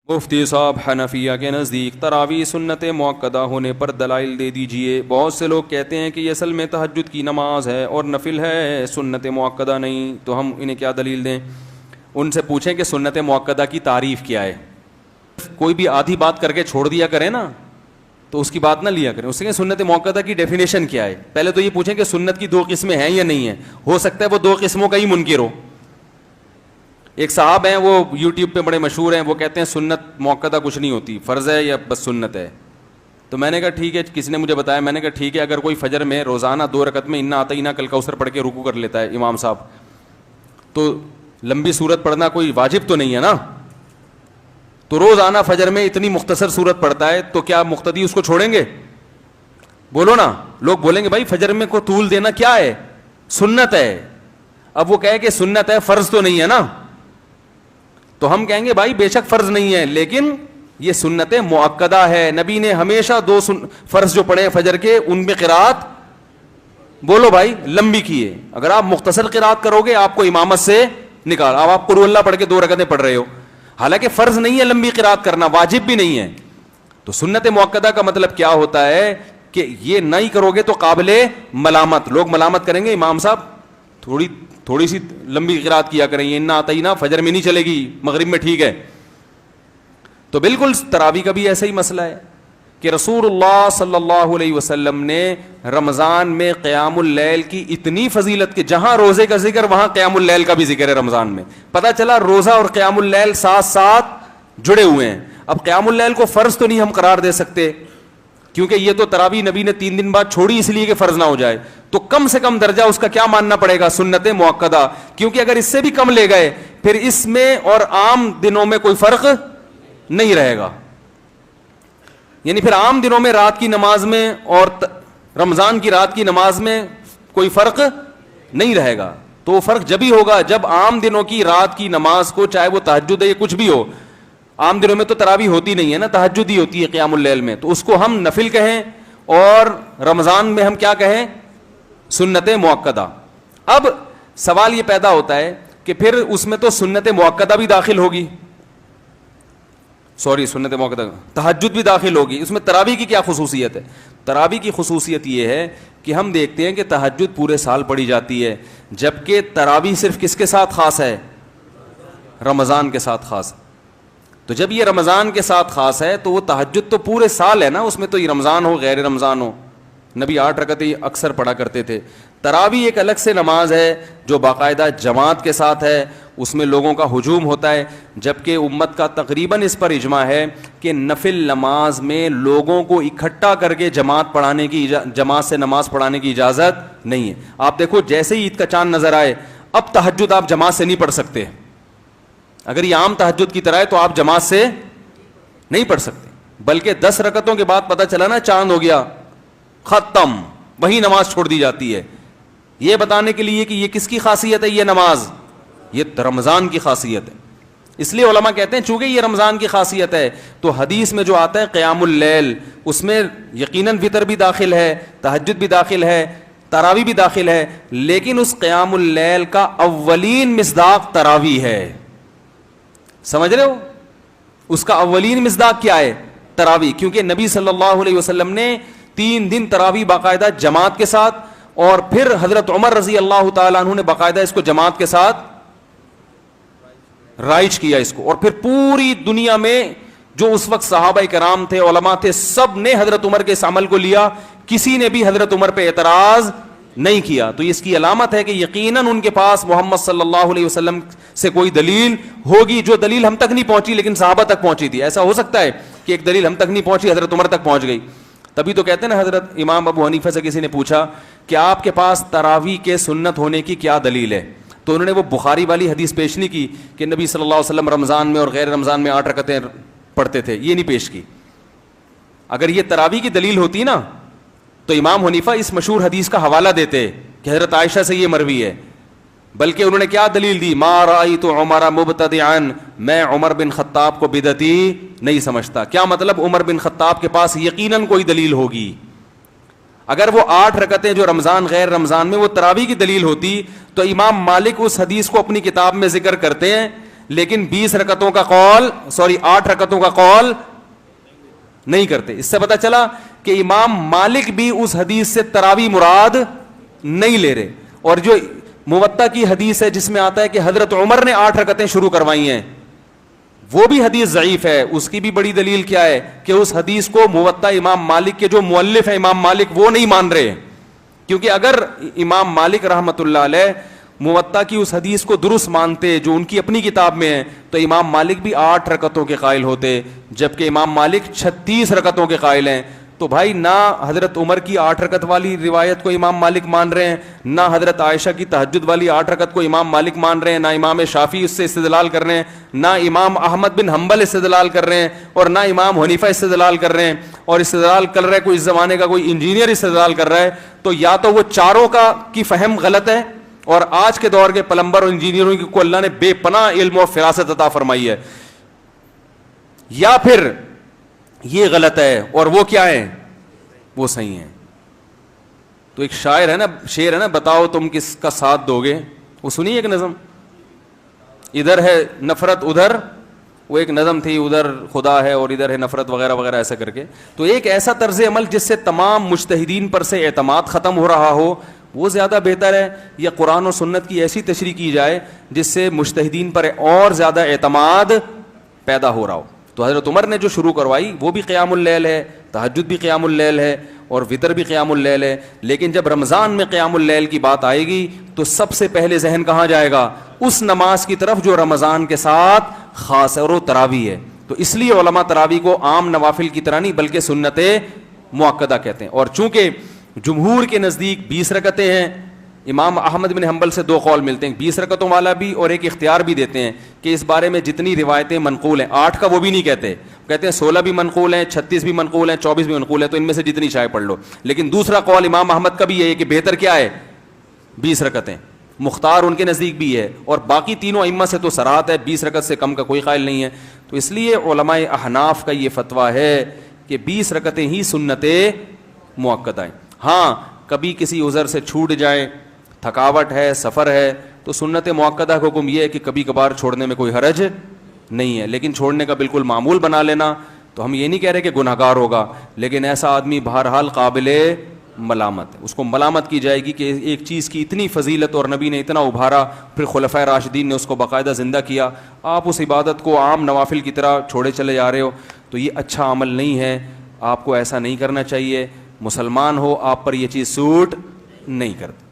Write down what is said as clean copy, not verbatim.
مفتی صاحب حنفیہ کے نزدیک تراویح سنت مؤکدہ ہونے پر دلائل دے دیجئے. بہت سے لوگ کہتے ہیں کہ یہ اصل میں تہجد کی نماز ہے اور نفل ہے, سنت مؤکدہ نہیں, تو ہم انہیں کیا دلیل دیں؟ ان سے پوچھیں کہ سنت مؤکدہ کی تعریف کیا ہے. کوئی بھی آدھی بات کر کے چھوڑ دیا کرے نا تو اس کی بات نہ لیا کریں. اس سے سنت مؤکدہ کی ڈیفینیشن کیا ہے, پہلے تو یہ پوچھیں کہ سنت کی دو قسمیں ہیں یا نہیں ہیں. ہو سکتا ہے وہ دو قسموں کا ہی منکر ہو. ایک صاحب ہیں وہ یوٹیوب پہ بڑے مشہور ہیں, وہ کہتے ہیں سنت مؤکدہ کچھ نہیں ہوتی, فرض ہے یا بس سنت ہے. تو میں نے کہا ٹھیک ہے, کسی نے مجھے بتایا, میں نے کہا ٹھیک ہے, اگر کوئی فجر میں روزانہ 2 رکعت میں انا اعطیناک الکوثر پڑھ کے رکوع کر لیتا ہے امام صاحب, تو لمبی سورت پڑھنا کوئی واجب تو نہیں ہے نا, تو روزانہ فجر میں اتنی مختصر سورت پڑھتا ہے تو کیا مقتدی اس کو چھوڑیں گے؟ بولو نا. لوگ بولیں گے بھائی فجر میں کو طول دینا کیا ہے, سنت ہے. اب وہ کہے کہ سنت ہے, فرض تو نہیں ہے نا, تو ہم کہیں گے بھائی بے شک فرض نہیں ہے, لیکن یہ سنت مؤکدہ ہے. نبی نے ہمیشہ 2 فرض جو پڑھے فجر کے ان میں قرات, بولو بھائی, لمبی کی ہے. اگر آپ مختصر قرات کرو گے آپ کو امامت سے نکال. اب آپ قل اللہ پڑھ کے 2 رکعتیں پڑھ رہے ہو, حالانکہ فرض نہیں ہے لمبی قرات کرنا, واجب بھی نہیں ہے. تو سنت مؤکدہ کا مطلب کیا ہوتا ہے کہ یہ نہیں کرو گے تو قابل ملامت. لوگ ملامت کریں گے امام صاحب تھوڑی سی لمبی قرات کیا کریں, یہ انا اعطیناک فجر میں نہیں چلے گی, مغرب میں ٹھیک ہے. تو بالکل تراویح کا بھی ایسا ہی مسئلہ ہے کہ رسول اللہ صلی اللہ علیہ وسلم نے رمضان میں قیام اللیل کی اتنی فضیلت کہ جہاں روزے کا ذکر وہاں قیام اللیل کا بھی ذکر ہے رمضان میں. پتہ چلا روزہ اور قیام اللیل ساتھ ساتھ جڑے ہوئے ہیں. اب قیام اللیل کو فرض تو نہیں ہم قرار دے سکتے, کیونکہ یہ تو تراویح نبی نے 3 دن بعد چھوڑی اس لیے کہ فرض نہ ہو جائے, تو کم سے کم درجہ اس کا کیا ماننا پڑے گا, سنت مؤکدہ. کیونکہ اگر اس سے بھی کم لے گئے پھر اس میں اور عام دنوں میں کوئی فرق نہیں رہے گا. یعنی پھر عام دنوں میں رات کی نماز میں اور رمضان کی رات کی نماز میں کوئی فرق نہیں رہے گا. تو وہ فرق جب ہی ہوگا جب عام دنوں کی رات کی نماز کو, چاہے وہ تہجد ہے یا کچھ بھی ہو, عام دنوں میں تو تراویح ہوتی نہیں ہے نا, تہجد ہی ہوتی ہے قیام اللیل میں, تو اس کو ہم نفل کہیں, اور رمضان میں ہم کیا کہیں, سنت مؤکدہ. اب سوال یہ پیدا ہوتا ہے کہ پھر اس میں تو سنت مؤکدہ بھی داخل ہوگی, سنت مؤکدہ تہجد بھی داخل ہوگی, اس میں تراویح کی کیا خصوصیت ہے؟ تراویح کی خصوصیت یہ ہے کہ ہم دیکھتے ہیں کہ تہجد پورے سال پڑھی جاتی ہے, جبکہ تراویح صرف کس کے ساتھ خاص ہے, رمضان کے ساتھ خاص. تو جب یہ رمضان کے ساتھ خاص ہے تو وہ تہجد تو پورے سال ہے نا, اس میں تو یہ رمضان ہو غیر رمضان ہو, نبی 8 رکعتیں اکثر پڑھا کرتے تھے. تراویح ایک الگ سے نماز ہے جو باقاعدہ جماعت کے ساتھ ہے, اس میں لوگوں کا ہجوم ہوتا ہے, جبکہ امت کا تقریباً اس پر اجماع ہے کہ نفل نماز میں لوگوں کو اکٹھا کر کے جماعت سے نماز پڑھانے کی اجازت نہیں ہے. آپ دیکھو جیسے ہی عید کا چاند نظر آئے, اب تہجد آپ جماعت سے نہیں پڑھ سکتے. اگر یہ عام تہجد کی طرح ہے تو آپ جماعت سے نہیں پڑھ سکتے, بلکہ 10 رکعتوں کے بعد پتہ چلا نا چاند ہو گیا, ختم, وہی نماز چھوڑ دی جاتی ہے. یہ بتانے کے لیے کہ یہ کس کی خاصیت ہے, یہ نماز, یہ رمضان کی خاصیت ہے. اس لیے علماء کہتے ہیں چونکہ یہ رمضان کی خاصیت ہے تو حدیث میں جو آتا ہے قیام اللیل, اس میں یقیناً وتر بھی داخل ہے, تہجد بھی داخل ہے, تراویح بھی داخل ہے, لیکن اس قیام اللیل کا اولین مصداق تراویح ہے. سمجھ رہے ہو, اس کا اولین مصداق کیا ہے, تراویح. کیونکہ نبی صلی اللہ علیہ وسلم نے 3 دن تراویح باقاعدہ جماعت کے ساتھ, اور پھر حضرت عمر رضی اللہ تعالیٰ عنہ نے باقاعدہ اس کو جماعت کے ساتھ رائج کیا اس کو, اور پھر پوری دنیا میں جو اس وقت صحابہ کرام تھے, علماء تھے, سب نے حضرت عمر کے اس عمل کو لیا, کسی نے بھی حضرت عمر پہ اعتراض نہیں کیا. تو اس کی علامت ہے کہ یقیناً ان کے پاس محمد صلی اللہ علیہ وسلم سے کوئی دلیل ہوگی, جو دلیل ہم تک نہیں پہنچی لیکن صحابہ تک پہنچی تھی. ایسا ہو سکتا ہے کہ ایک دلیل ہم تک نہیں پہنچی, حضرت عمر تک پہنچ گئی. تبھی تو کہتے ہیں نا, حضرت امام ابو حنیفہ سے کسی نے پوچھا کہ آپ کے پاس تراویح کے سنت ہونے کی کیا دلیل ہے, تو انہوں نے وہ بخاری والی حدیث پیش نہیں کی کہ نبی صلی اللہ علیہ وسلم رمضان میں اور غیر رمضان میں 8 رکعتیں پڑھتے تھے, یہ نہیں پیش کی. اگر یہ تراویح کی دلیل ہوتی نا تو امام حنیفہ اس مشہور حدیث کا حوالہ دیتے کہ حضرت عائشہ سے یہ مروی ہے, بلکہ انہوں نے کیا دلیل دی, ما رأیت عمر مبتدعا, میں عمر بن خطاب کو بدعتی نہیں سمجھتا. کیا مطلب, عمر بن خطاب کے پاس یقیناً کوئی دلیل ہوگی. اگر وہ 8 رکعتیں جو رمضان غیر رمضان میں وہ تراویح کی دلیل ہوتی تو امام مالک اس حدیث کو اپنی کتاب میں ذکر کرتے ہیں, لیکن 20 رکعتوں کا قول 8 رکعتوں کا قول نہیں کرتے. اس سے پتہ چلا کہ امام مالک بھی اس حدیث سے تراویح مراد نہیں لے رہے. اور جو موطا کی حدیث ہے جس میں آتا ہے کہ حضرت عمر نے 8 رکعتیں شروع کروائی ہیں, وہ بھی حدیث ضعیف ہے. اس کی بھی بڑی دلیل کیا ہے کہ اس حدیث کو موطا امام مالک کے جو مؤلف ہیں امام مالک وہ نہیں مان رہے. کیونکہ اگر امام مالک رحمۃ اللہ علیہ موطا کی اس حدیث کو درست مانتے جو ان کی اپنی کتاب میں ہے, تو امام مالک بھی 8 رکعتوں کے قائل ہوتے, جبکہ امام مالک 36 رکعتوں کے قائل ہیں. تو بھائی نہ حضرت عمر کی 8 رکعت والی روایت کو امام مالک مان رہے ہیں, نہ حضرت عائشہ کی تہجد والی 8 رکعت کو امام مالک مان رہے ہیں, نہ امام شافعی اس سے استدلال کر رہے ہیں, نہ امام احمد بن حنبل استدلال کر رہے ہیں, اور نہ امام حنیفہ استدلال کر رہے ہیں. اور استدلال کر رہا ہے کوئی اس زمانے کا کوئی انجینئر استدلال کر رہا ہے, تو یا تو وہ چاروں کی فہم غلط ہے, اور آج کے دور کے پلمبر اور انجینئروں کو اللہ نے بے پناہ علم و فراست عطا فرمائی ہے, یا پھر یہ غلط ہے اور وہ کیا ہے, وہ صحیح ہے. تو ایک شاعر ہے نا, بتاؤ تم کس کا ساتھ دو گے, وہ سنی ایک نظم, ادھر ہے نفرت ادھر, وہ ایک نظم تھی, ادھر خدا ہے اور ادھر ہے نفرت وغیرہ وغیرہ ایسا کر کے. تو ایک ایسا طرز عمل جس سے تمام مجتہدین پر سے اعتماد ختم ہو رہا ہو وہ زیادہ بہتر ہے, یا قرآن و سنت کی ایسی تشریح کی جائے جس سے مجتہدین پر اور زیادہ اعتماد پیدا ہو رہا ہو. تو حضرت عمر نے جو شروع کروائی وہ بھی قیام اللیل ہے, تہجد بھی قیام اللیل ہے, اور وطر بھی قیام اللیل ہے. لیکن جب رمضان میں قیام اللیل کی بات آئے گی تو سب سے پہلے ذہن کہاں جائے گا, اس نماز کی طرف جو رمضان کے ساتھ خاص ہے, اور وہ تراویح ہے. تو اس لیے علماء تراویح کو عام نوافل کی طرح نہیں بلکہ سنت مؤکدہ کہتے ہیں. اور چونکہ جمہور کے نزدیک 20 رکعتیں ہیں, امام احمد بن حنبل سے 2 قول ملتے ہیں, 20 رکعتوں والا بھی, اور ایک اختیار بھی دیتے ہیں کہ اس بارے میں جتنی روایتیں منقول ہیں, 8 کا وہ بھی نہیں کہتے, کہتے ہیں 16 بھی منقول ہیں, 36 بھی منقول ہیں, 24 بھی منقول ہیں, تو ان میں سے جتنی چاہے پڑھ لو. لیکن دوسرا قول امام احمد کا بھی ہے کہ بہتر کیا ہے, 20 رکعتیں. مختار ان کے نزدیک بھی ہے, اور باقی تینوں ائمہ سے تو صراحت ہے 20 رکعت سے کم کا کوئی قائل نہیں ہے. تو اس لیے علماء احناف کا یہ فتویٰ ہے کہ 20 رکعتیں ہی سنت مؤکدہ ہیں. ہاں کبھی کسی عذر سے چھوٹ جائیں, تھکاوٹ ہے, سفر ہے, تو سنت مؤکدہ کا حکم یہ ہے کہ کبھی کبھار چھوڑنے میں کوئی حرج نہیں ہے, لیکن چھوڑنے کا بالکل معمول بنا لینا. تو ہم یہ نہیں کہہ رہے کہ گناہ گار ہوگا, لیکن ایسا آدمی بہرحال قابل ملامت ہے, اس کو ملامت کی جائے گی کہ ایک چیز کی اتنی فضیلت اور نبی نے اتنا ابھارا, پھر خلفائے راشدین نے اس کو باقاعدہ زندہ کیا, آپ اس عبادت کو عام نوافل کی طرح چھوڑے چلے جا رہے ہو, تو یہ اچھا عمل نہیں ہے. آپ کو ایسا نہیں کرنا چاہیے. مسلمان ہو, آپ پر یہ چیز سوٹ نہیں کرتی.